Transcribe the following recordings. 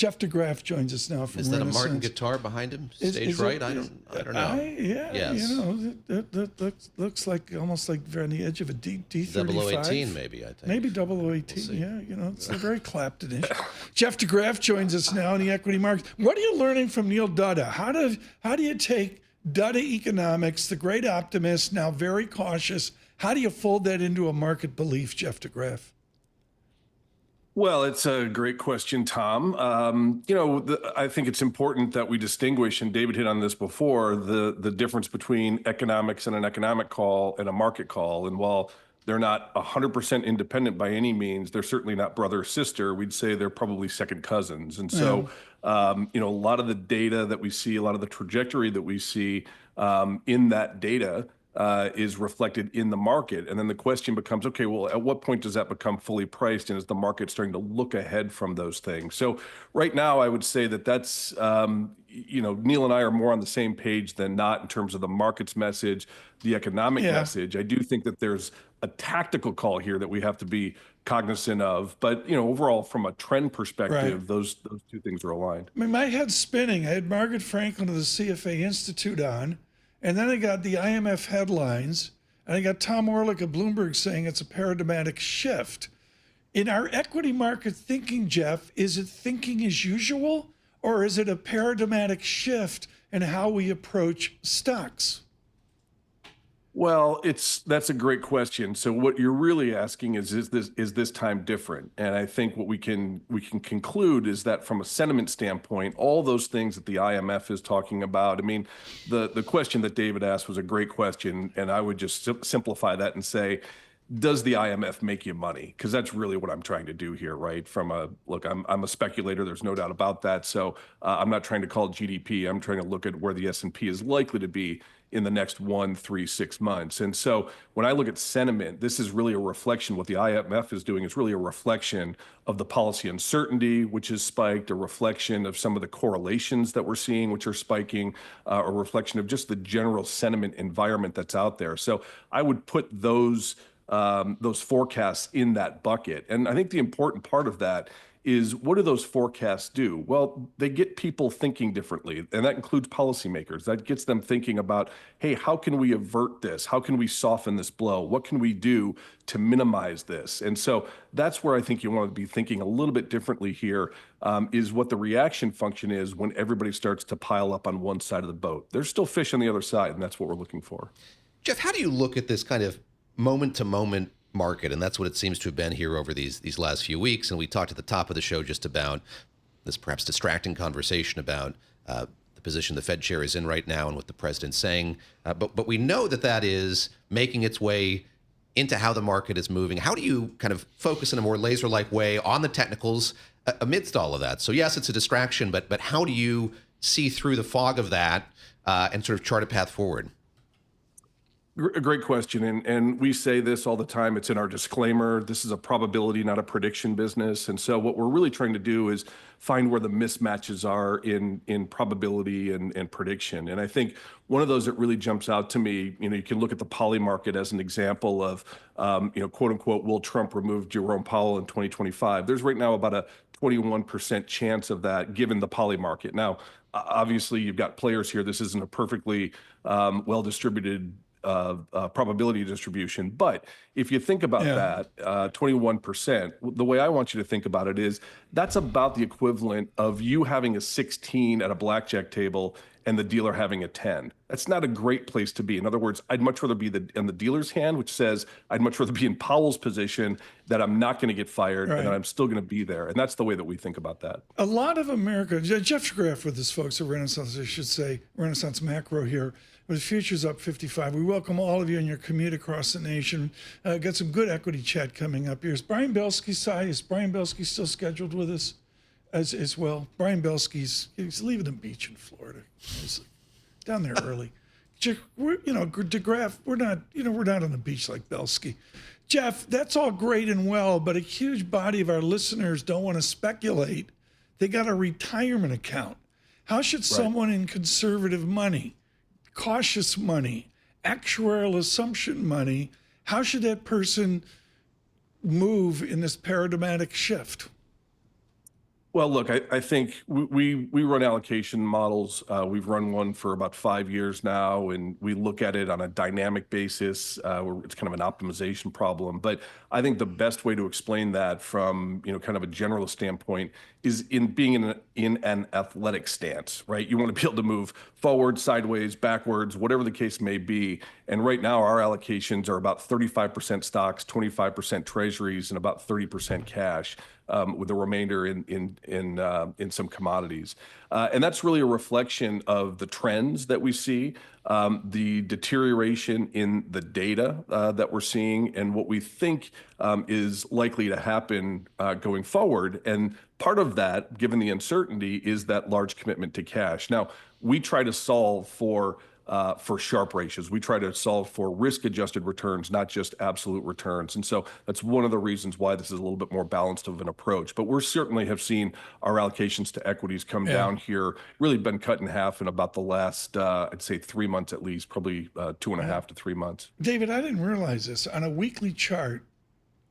Jeff deGraaf joins us now from Is that Renaissance. a Martin guitar behind him? Stage right? I don't know. Yes. That looks like almost like very on the edge of a D35. 0018 maybe, I think. Maybe 0018, we'll it's very Clapton-ish. Jeff deGraaf joins us now in the equity market. What are you learning from Neil Dutta? How do you take Dutta economics, the great optimist, now very cautious, how do you fold that into a market belief, Jeff deGraaf? Well, it's a great question, Tom. I think it's important that we distinguish, and David hit on this before, the difference between economics and an economic call and a market call. And while they're not 100% independent by any means, they're certainly not brother or sister. We'd say they're probably second cousins. And so, a lot of the data that we see, a lot of the trajectory that we see in that data is reflected in the market. And then the question becomes, okay, well, at what point does that become fully priced? And is the market starting to look ahead from those things? So right now, I would say that's, Neil and I are more on the same page than not in terms of the market's message, the economic message. I do think that there's a tactical call here that we have to be cognizant of. But, overall, from a trend perspective, those two things are aligned. I mean, my head's spinning. I had Margaret Franklin of the CFA Institute on. And then I got the IMF headlines, and I got Tom Orlick of Bloomberg saying it's a paradigmatic shift. In our equity market thinking, Jeff, is it thinking as usual, or is it a paradigmatic shift in how we approach stocks? Well, that's a great question. So what you're really asking is this time different? And I think what we can conclude is that from a sentiment standpoint, all those things that the IMF is talking about. I mean, the question that David asked was a great question, and I would just simplify that and say, does the IMF make you money? Because that's really what I'm trying to do here, right? I'm a speculator. There's no doubt about that. So I'm not trying to call GDP. I'm trying to look at where the S&P is likely to be in the next 1, 3, 6 months. And so when I look at sentiment, this is really a reflection. What the IMF is doing is really a reflection of the policy uncertainty, which has spiked, a reflection of some of the correlations that we're seeing, which are spiking, a reflection of just the general sentiment environment that's out there. So I would put those forecasts in that bucket. And I think the important part of that is, what do those forecasts do? Well, they get people thinking differently, and that includes policymakers. That gets them thinking about, hey, how can we avert this? How can we soften this blow? What can we do to minimize this? And so that's where I think you want to be thinking a little bit differently here, is what the reaction function is when everybody starts to pile up on one side of the boat. There's still fish on the other side, and that's what we're looking for. Jeff, how do you look at this kind of moment-to-moment market? And that's what it seems to have been here over these last few weeks. And we talked at the top of the show just about this perhaps distracting conversation about the position the Fed chair is in right now and what the president's saying. But we know that is making its way into how the market is moving. How do you kind of focus in a more laser-like way on the technicals amidst all of that? So yes, it's a distraction, but how do you see through the fog of that and sort of chart a path forward? A great question. And we say this all the time. It's in our disclaimer. This is a probability, not a prediction business. And so what we're really trying to do is find where the mismatches are in probability and prediction. And I think one of those that really jumps out to me, you can look at the poly market as an example of, quote unquote, will Trump remove Jerome Powell in 2025? There's right now about a 21% chance of that given the poly market. Now, obviously, you've got players here. This isn't a perfectly well-distributed probability distribution. But if you think about that, 21%, the way I want you to think about it is that's about the equivalent of you having a 16 at a blackjack table and the dealer having a 10. That's not a great place to be. In other words, I'd much rather be in the dealer's hand, which says I'd much rather be in Powell's position, that I'm not going to get fired and that I'm still going to be there. And that's the way that we think about that. A lot of America, Jeff deGraaf with his folks at Renaissance, I should say, Renaissance Macro here, with futures up 55. We welcome all of you on your commute across the nation. Got some good equity chat coming up here. Is Brian Belsky still scheduled with us as well? Brian Belsky's leaving the beach in Florida. He's down there early. deGraaf, we're not on the beach like Belsky. Jeff, that's all great and well, but a huge body of our listeners don't want to speculate. They got a retirement account. How should someone in conservative money, cautious money, actuarial assumption money, how should that person move in this paradigmatic shift? Well, look, I think we run allocation models. We've run one for about 5 years now, and we look at it on a dynamic basis. Where it's kind of an optimization problem. But I think the best way to explain that from kind of a generalist standpoint is in being in an athletic stance, right? You want to be able to move forward, sideways, backwards, whatever the case may be. And right now, our allocations are about 35% stocks, 25% treasuries, and about 30% cash. With the remainder in some commodities, and that's really a reflection of the trends that we see, the deterioration in the data that we're seeing, and what we think is likely to happen going forward. And part of that, given the uncertainty, is that large commitment to cash. Now, we try to solve for sharp ratios. We try to solve for risk-adjusted returns, not just absolute returns. And so that's one of the reasons why this is a little bit more balanced of an approach. But we certainly have seen our allocations to equities come down here, really been cut in half in about the last, I'd say 3 months at least, probably 2.5 to 3 months. David, I didn't realize this. On a weekly chart,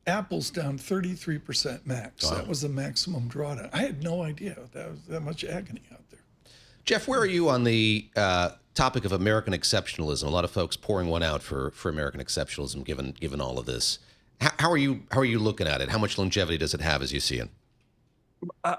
Apple's down 33% max. Wow. That was the maximum drawdown. I had no idea that was that much agony out there. Jeff, where are you on the topic of American exceptionalism? A lot of folks pouring one out for American exceptionalism, given all of this. How are you looking at it? How much longevity does it have as you see it?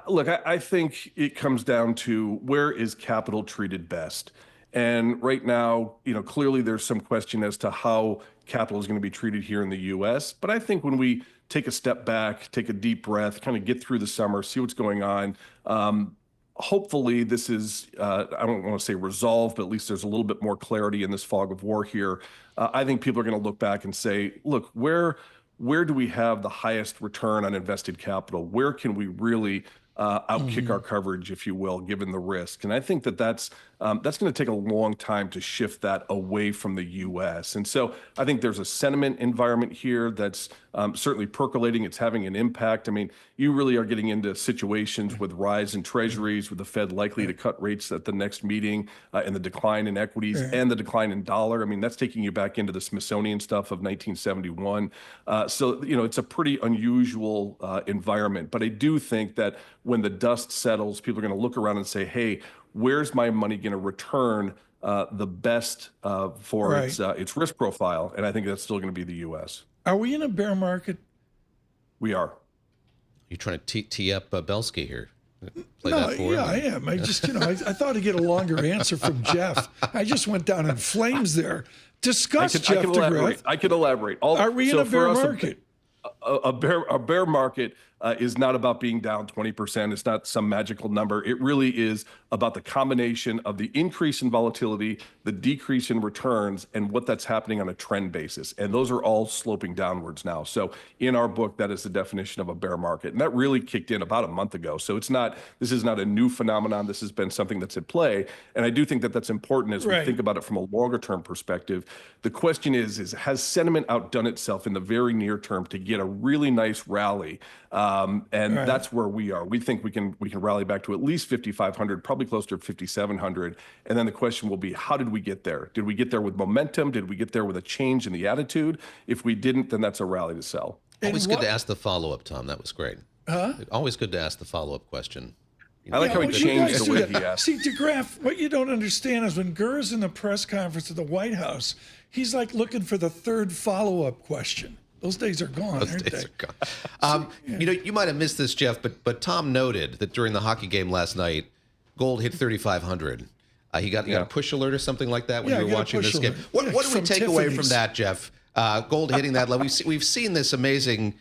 Look, I think it comes down to where is capital treated best. And right now, clearly there's some question as to how capital is going to be treated here in the U.S. But I think when we take a step back, take a deep breath, kind of get through the summer, see what's going on, hopefully this is, I don't want to say resolved, but at least there's a little bit more clarity in this fog of war here. I think people are going to look back and say, look, where do we have the highest return on invested capital? Where can we really outkick our coverage, if you will, given the risk? And I think that's going to take a long time to shift that away from the U.S. And so I think there's a sentiment environment here that's certainly percolating. It's having an impact. I mean, you really are getting into situations with rise in treasuries, with the Fed likely to cut rates at the next meeting, and the decline in equities and the decline in dollar. I mean, that's taking you back into the Smithsonian stuff of 1971. So, it's a pretty unusual environment. But I do think that when the dust settles, people are going to look around and say, hey, where's my money going to return the best for its risk profile? And I think that's still going to be the U.S. Are we in a bear market? We are. You trying to tee up Belsky here? Play No, that for him? I am. I just, I thought I'd get a longer answer from Jeff. I just went down in flames there. Discuss, Jeff deGraaf. I can elaborate. Are we in a bear market? A bear market is not about being down 20%. It's not some magical number. It really is about the combination of the increase in volatility, the decrease in returns, and what that's happening on a trend basis. And those are all sloping downwards now. So in our book, that is the definition of a bear market. And that really kicked in about a month ago. So this is not a new phenomenon. This has been something that's at play. And I do think that that's important as we think about it from a longer term perspective. The question is has sentiment outdone itself in the very near term to get a really nice rally? That's where we are. We think we can rally back to at least 5,500, probably closer to 5,700. And then the question will be, how did we get there? Did we get there with momentum? Did we get there with a change in the attitude? If we didn't, then that's a rally to sell. Always good to ask the follow-up, Tom. That was great. Always good to ask the follow-up question. I like how he changed the way he asked. See, deGraaf, what you don't understand is when Gura's in the press conference at the White House, he's like looking for the third follow-up question. Those days are gone, aren't they? Are gone. You might have missed this, Jeff, but Tom noted that during the hockey game last night, gold hit 3,500. He got a push alert or something like that when you were watching this game. What do we take away from that, Jeff? Gold hitting that level. We've seen this amazing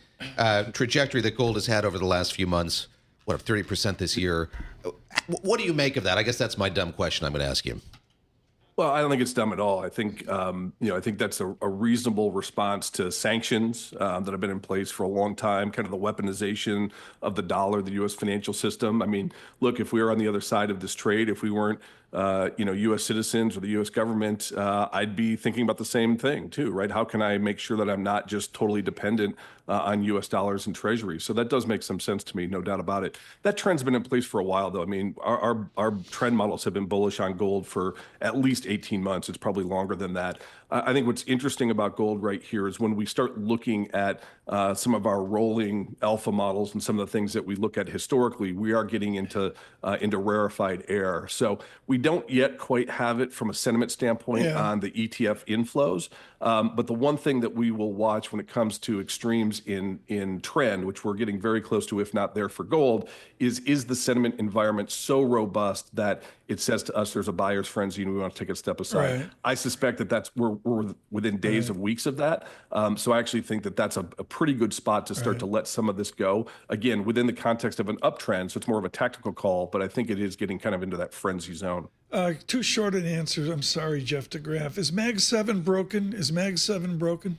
trajectory that gold has had over the last few months. What, up 30% this year? What do you make of that? I guess that's my dumb question I'm going to ask you. Well, I don't think it's dumb at all. I think, I think that's a reasonable response to sanctions that have been in place for a long time, kind of the weaponization of the dollar, the U.S. financial system. I mean, look, if we were on the other side of this trade, if we weren't U.S. citizens or the U.S. government, I'd be thinking about the same thing too, right? How can I make sure that I'm not just totally dependent on U.S. dollars and treasuries? So that does make some sense to me, no doubt about it. That trend's been in place for a while, though. I mean, our trend models have been bullish on gold for at least 18 months. It's probably longer than that. I think what's interesting about gold right here is when we start looking at some of our rolling alpha models and some of the things that we look at historically, we are getting into rarefied air. So we don't yet quite have it from a sentiment standpoint on the ETF inflows. But the one thing that we will watch when it comes to extremes in trend, which we're getting very close to, if not there for gold, is the sentiment environment so robust that it says to us there's a buyer's frenzy and we want to take a step aside. Right. I suspect that we're within days of weeks of that. So I actually think that that's a pretty good spot to start to let some of this go. Again, within the context of an uptrend, so it's more of a tactical call, but I think it is getting kind of into that frenzy zone. Too short an answer. I'm sorry, Jeff deGraaf. Is Mag 7 broken? Is Mag 7 broken?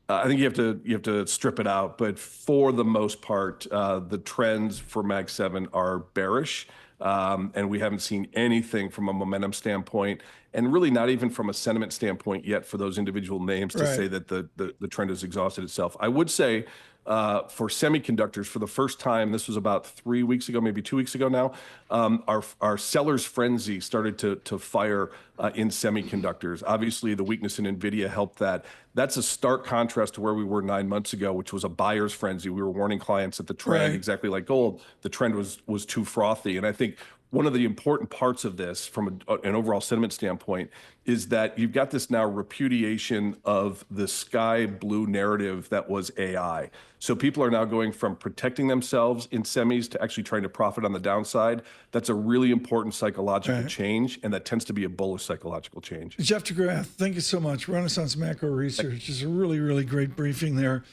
I think you have to strip it out, but for the most part, the trends for Mag 7 are bearish, and we haven't seen anything from a momentum standpoint, and really not even from a sentiment standpoint yet for those individual names to say that the trend has exhausted itself. I would say for semiconductors, for the first time, this was about 3 weeks ago, maybe 2 weeks ago now, our seller's frenzy started to fire in semiconductors. Obviously, the weakness in NVIDIA helped that. That's a stark contrast to where we were 9 months ago, which was a buyer's frenzy. We were warning clients that the trend, exactly like gold, the trend was too frothy. And I think one of the important parts of this from an overall sentiment standpoint is that you've got this now repudiation of the sky blue narrative that was AI. So people are now going from protecting themselves in semis to actually trying to profit on the downside. That's a really important psychological change, and that tends to be a bullish psychological change. Jeff deGraaf, thank you so much. Renaissance Macro Research is a really, really great briefing there.